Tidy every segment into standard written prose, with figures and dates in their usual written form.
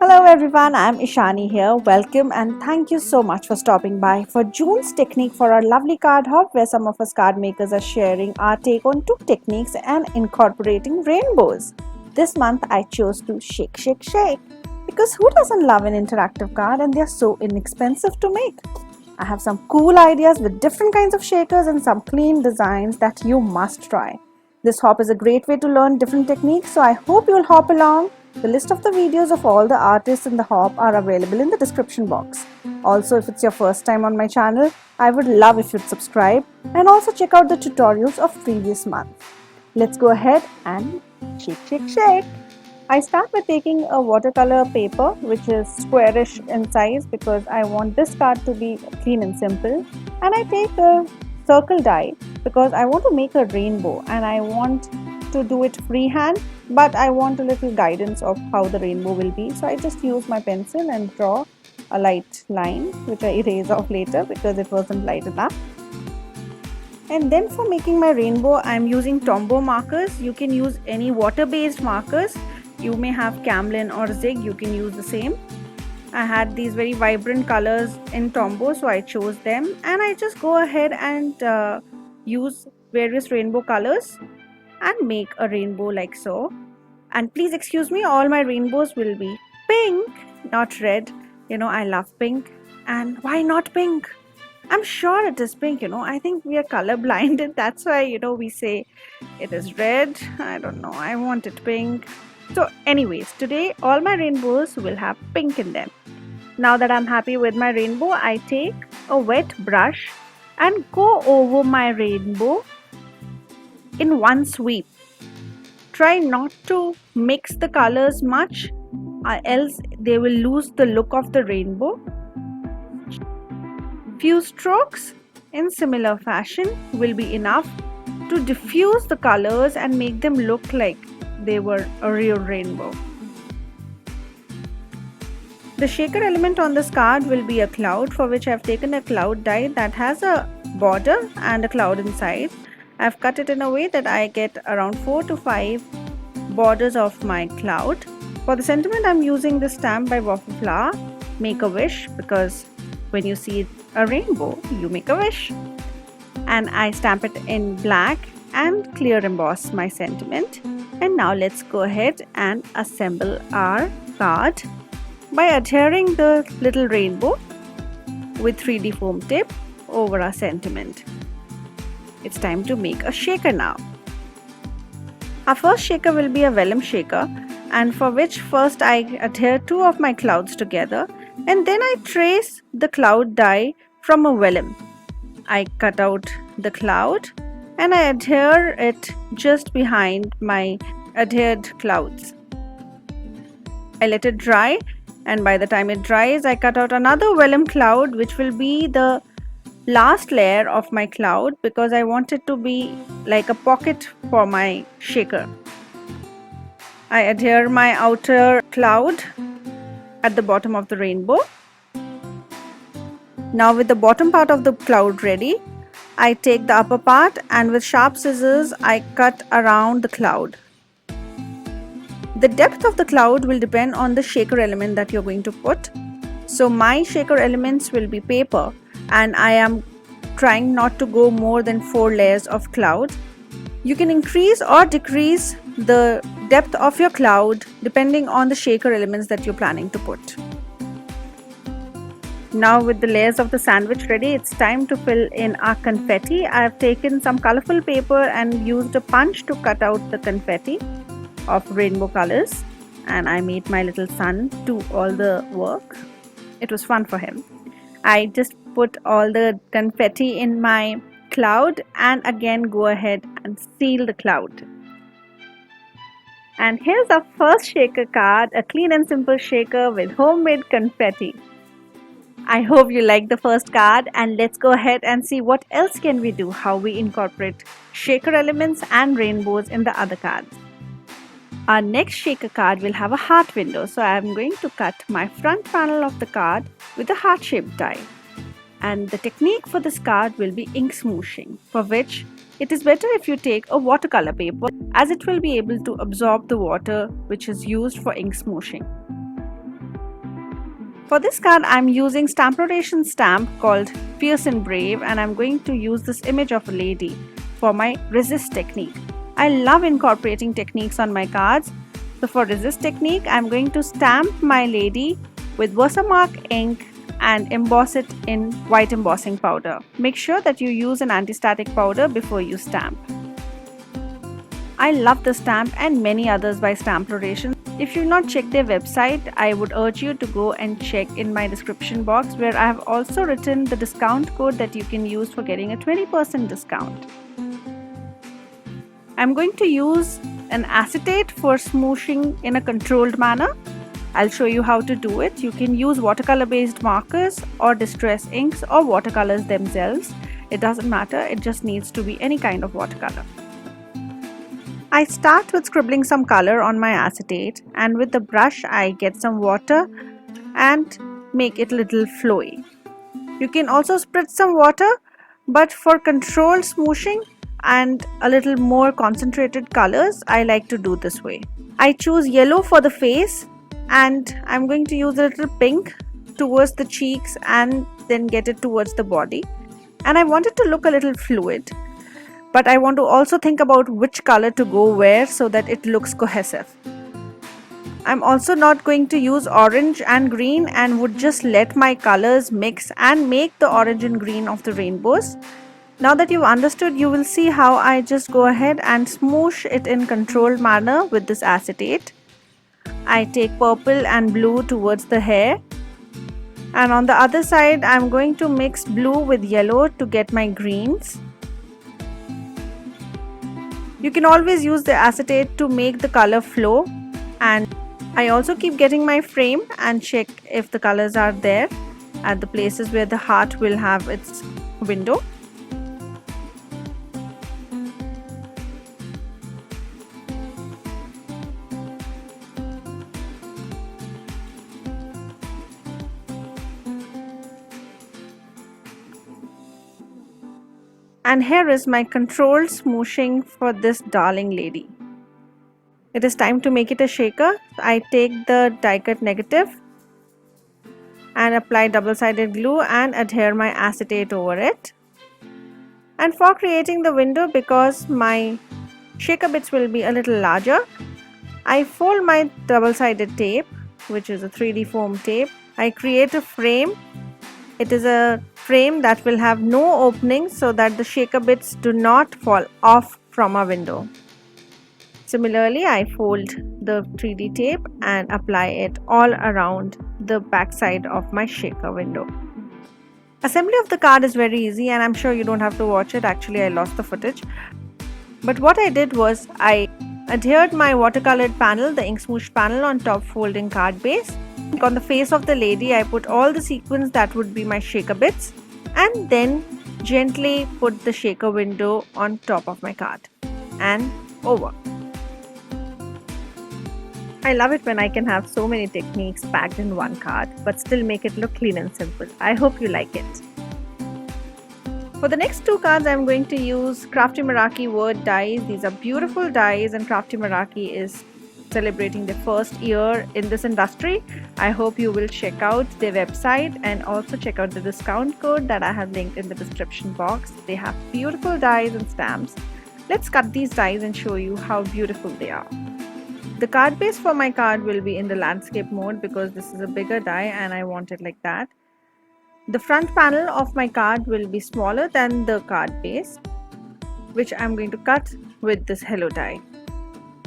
Hello everyone, I'm Ishani here. Welcome and thank you so much for stopping by for June's technique for our lovely card hop, where some of us card makers are sharing our take on two techniques and incorporating rainbows. This month I chose to shake because who doesn't love an interactive card, and they're so inexpensive to make. I have some cool ideas with different kinds of shakers and some clean designs that you must try. This hop is a great way to learn different techniques, so I hope you'll hop along. The list of the videos of all the artists in the hop are available in the description box. Also, if it's your first time on my channel, I would love if you'd subscribe and also check out the tutorials of previous month. Let's go ahead and shake. I start with taking a watercolor paper which is squarish in size because I want this card to be clean and simple, and I take a circle die because I want to make a rainbow and I want to do it freehand, but I want a little guidance of how the rainbow will be. So I just use my pencil and draw a light line which I erase off later because it wasn't light enough. And then for making my rainbow, I'm using Tombow markers. You can use any water-based markers. You may have Camlin or Zig, you can use the same. I had these very vibrant colors in Tombow, so I chose them, and I just go ahead and use various rainbow colors and make a rainbow like so. And please excuse me, all my rainbows will be pink, not red. You know, I love pink. And why not pink? I'm sure it is pink, I think we are color blinded. That's why, we say it is red. I don't know, I want it pink. So anyways, today all my rainbows will have pink in them. Now that I'm happy with my rainbow, I take a wet brush and go over my rainbow in one sweep. Try not to mix the colors much, else they will lose the look of the rainbow. Few strokes in similar fashion will be enough to diffuse the colors and make them look like they were a real rainbow. The shaker element on this card will be a cloud, for which I've taken a cloud die that has a border and a cloud inside. I've cut it in a way that I get around 4 to 5 borders of my cloud. For the sentiment, I'm using this stamp by Waffle Flower, Make a Wish, because when you see a rainbow, you make a wish. And I stamp it in black and clear emboss my sentiment. And now let's go ahead and assemble our card by adhering the little rainbow with 3D foam tip over our sentiment. It's time to make a shaker now. Our first shaker will be a vellum shaker, and for which first I adhere 2 of my clouds together, and then I trace the cloud die from a vellum. I cut out the cloud and I adhere it just behind my adhered clouds. I let it dry, and by the time it dries, I cut out another vellum cloud which will be the last layer of my cloud because I want it to be like a pocket for my shaker. I adhere my outer cloud at the bottom of the rainbow. Now with the bottom part of the cloud ready, I take the upper part and with sharp scissors I cut around the cloud. The depth of the cloud will depend on the shaker element that you're going to put. So my shaker elements will be paper, and I am trying not to go more than 4 layers of cloud. You can increase or decrease the depth of your cloud depending on the shaker elements that you're planning to put. Now with the layers of the sandwich ready, it's time to fill in our confetti. I have taken some colorful paper and used a punch to cut out the confetti of rainbow colors, and I made my little son do all the work. It was fun for him. I just put all the confetti in my cloud and again go ahead and seal the cloud. And here's our first shaker card, a clean and simple shaker with homemade confetti. I hope you like the first card, and let's go ahead and see what else can we do, how we incorporate shaker elements and rainbows in the other cards. Our next shaker card will have a heart window, so I am going to cut my front panel of the card with a heart-shaped die. And the technique for this card will be ink smooshing, for which it is better if you take a watercolor paper, as it will be able to absorb the water which is used for ink smooshing. For this card, I'm using stamp rotation stamp called Fierce and Brave, and I'm going to use this image of a lady for my resist technique. I love incorporating techniques on my cards. So for resist technique, I'm going to stamp my lady with Versamark ink and emboss it in white embossing powder. Make sure that you use an anti-static powder before you stamp. I love the stamp and many others by Stamp Rotation. If you've not checked their website, I would urge you to go and check in my description box, where I have also written the discount code that you can use for getting a 20% discount. I'm going to use an acetate for smooshing in a controlled manner. I'll show you how to do it. You can use watercolor based markers or distress inks or watercolors themselves. It doesn't matter, it just needs to be any kind of watercolor. I start with scribbling some color on my acetate, and with the brush I get some water and make it a little flowy. You can also spritz some water, but for controlled smooshing and a little more concentrated colors, I like to do this way. I choose yellow for the face, and I'm going to use a little pink towards the cheeks and then get it towards the body. And I want it to look a little fluid, but I want to also think about which color to go where so that it looks cohesive. I'm also not going to use orange and green, and would just let my colors mix and make the orange and green of the rainbows. Now that you've understood, you will see how I just go ahead and smoosh it in controlled manner with this acetate. I take purple and blue towards the hair, and on the other side I'm going to mix blue with yellow to get my greens. You can always use the acetate to make the color flow, and I also keep getting my frame and check if the colors are there at the places where the heart will have its window. And here is my controlled smooshing for this darling lady. It is time to make it a shaker. I take the die cut negative and apply double-sided glue and adhere my acetate over it. And for creating the window, because my shaker bits will be a little larger, I fold my double-sided tape, which is a 3D foam tape. I create a frame. It is a frame that will have no opening so that the shaker bits do not fall off from our window. Similarly, I fold the 3D tape and apply it all around the back side of my shaker window. Assembly of the card is very easy, and I'm sure you don't have to watch it. Actually, I lost the footage. But what I did was I adhered my watercolored panel, the ink smoosh panel, on top folding card base. On the face of the lady, I put all the sequins that would be my shaker bits, and then gently put the shaker window on top of my card and over. I love it when I can have so many techniques packed in one card but still make it look clean and simple. I hope you like it. For the next two cards, I'm going to use Crafty Meraki word dies. These are beautiful dies, and Crafty Meraki is celebrating their first year in this industry. I hope you will check out their website and also check out the discount code that I have linked in the description box. They have beautiful dies and stamps. Let's cut these dies and show you how beautiful they are. The card base for my card will be in the landscape mode because this is a bigger die and I want it like that. The front panel of my card will be smaller than the card base, which I'm going to cut with this hello die.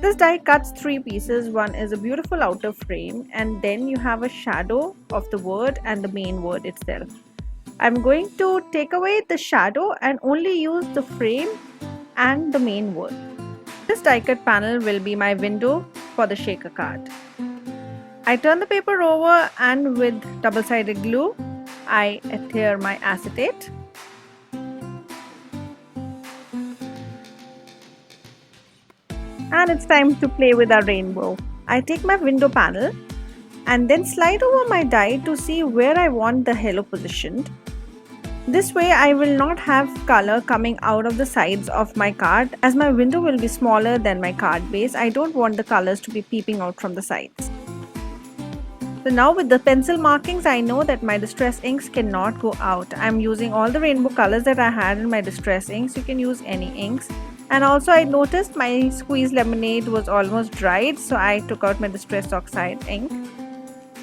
This die cuts three pieces. One is a beautiful outer frame, and then you have a shadow of the word and the main word itself. I'm going to take away the shadow and only use the frame and the main word. This die cut panel will be my window for the shaker card. I turn the paper over and with double-sided glue, I adhere my acetate. And it's time to play with our rainbow. I take my window panel and then slide over my die to see where I want the halo positioned. This way I will not have color coming out of the sides of my card, as my window will be smaller than my card base. I don't want the colors to be peeping out from the sides. So now with the pencil markings, I know that my distress inks cannot go out. I'm using all the rainbow colors that I had in my distress inks. You can use any inks. And also I noticed my squeezed lemonade was almost dried, so I took out my distress oxide ink.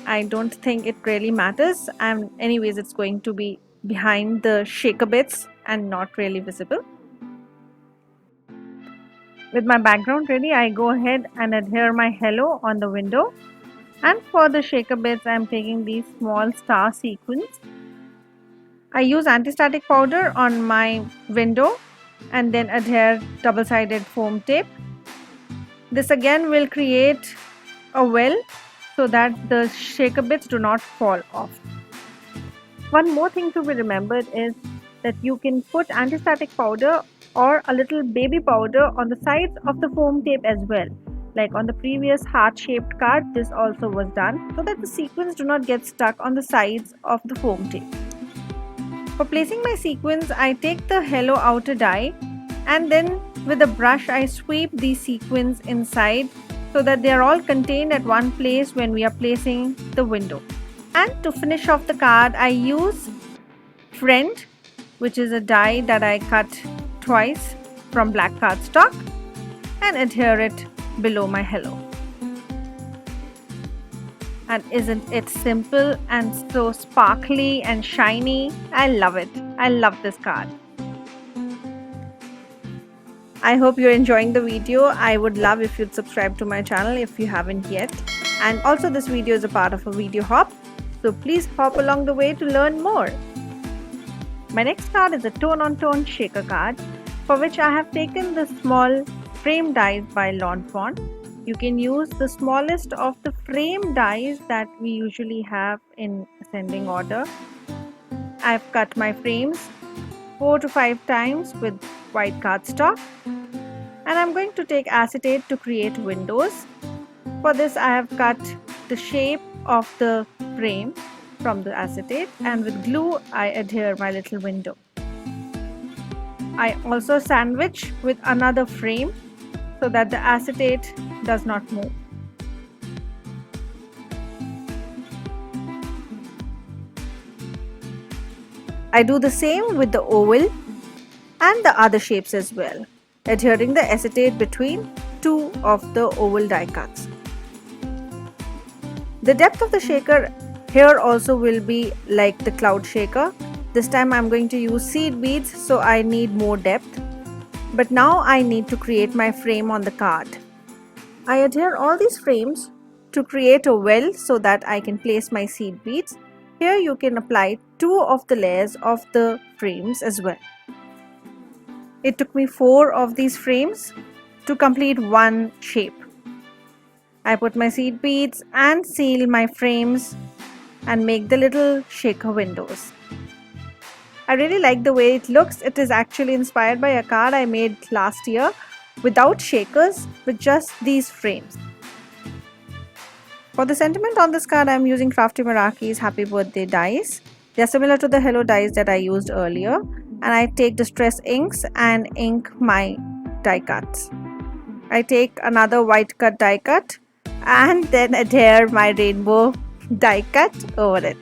I don't think it really matters, and anyways it's going to be behind the shaker bits and not really visible. With my background ready, I go ahead and adhere my hello on the window, and for the shaker bits I am taking these small star sequins. I use anti-static powder on my window and then adhere double-sided foam tape. This again will create a well so that the shaker bits do not fall off. One more thing to be remembered is that you can put anti-static powder or a little baby powder on the sides of the foam tape as well. Like on the previous heart-shaped card, this also was done so that the sequins do not get stuck on the sides of the foam tape. For placing my sequins, I take the hello outer die and then with a brush I sweep these sequins inside so that they are all contained at one place when we are placing the window. And to finish off the card, I use Friend, which is a die that I cut twice from black cardstock, and adhere it below my hello. And isn't it simple and so sparkly and shiny? I love it. I love this card. I hope you're enjoying the video. I would love if you'd subscribe to my channel if you haven't yet. And also this video is a part of a video hop, so please hop along the way to learn more. My next card is a tone-on-tone shaker card, for which I have taken the small frame dies by Lawn Fawn. You can use the smallest of the frame dies that we usually have in ascending order. I've cut my frames 4 to 5 times with white cardstock, and I'm going to take acetate to create windows. For this I have cut the shape of the frame from the acetate, and with glue I adhere my little window. I also sandwich with another frame so that the acetate does not move. I do the same with the oval and the other shapes as well, adhering the acetate between two of the oval die cuts. The depth of the shaker here also will be like the cloud shaker. This time I'm going to use seed beads, so I need more depth. But now I need to create my frame on the card. I adhere all these frames to create a well so that I can place my seed beads. Here you can apply 2 of the layers of the frames as well. It took me 4 of these frames to complete one shape. I put my seed beads and seal my frames and make the little shaker windows. I really like the way it looks. It is actually inspired by a card I made last year without shakers, with just these frames. For the sentiment on this card, I am using Crafty Meraki's Happy Birthday dies. They are similar to the hello dies that I used earlier, and I take distress inks and ink my die cuts. I take another white cut die cut and then adhere my rainbow die cut over it.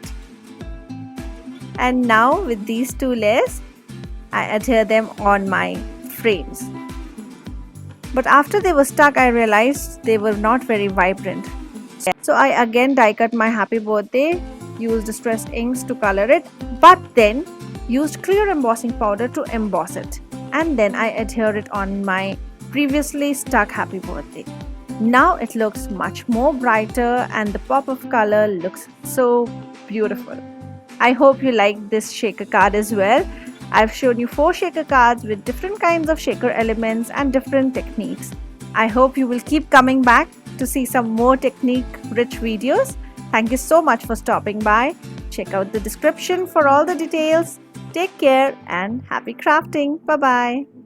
And now with these 2 layers, I adhere them on my frames. But after they were stuck, I realized they were not very vibrant. So I again die cut my happy birthday, used distress inks to color it, but then used clear embossing powder to emboss it. And then I adhere it on my previously stuck happy birthday. Now it looks much more brighter and the pop of color looks so beautiful. I hope you like this shaker card as well. I've shown you 4 shaker cards with different kinds of shaker elements and different techniques. I hope you will keep coming back to see some more technique-rich videos. Thank you so much for stopping by. Check out the description for all the details. Take care and happy crafting. Bye-bye.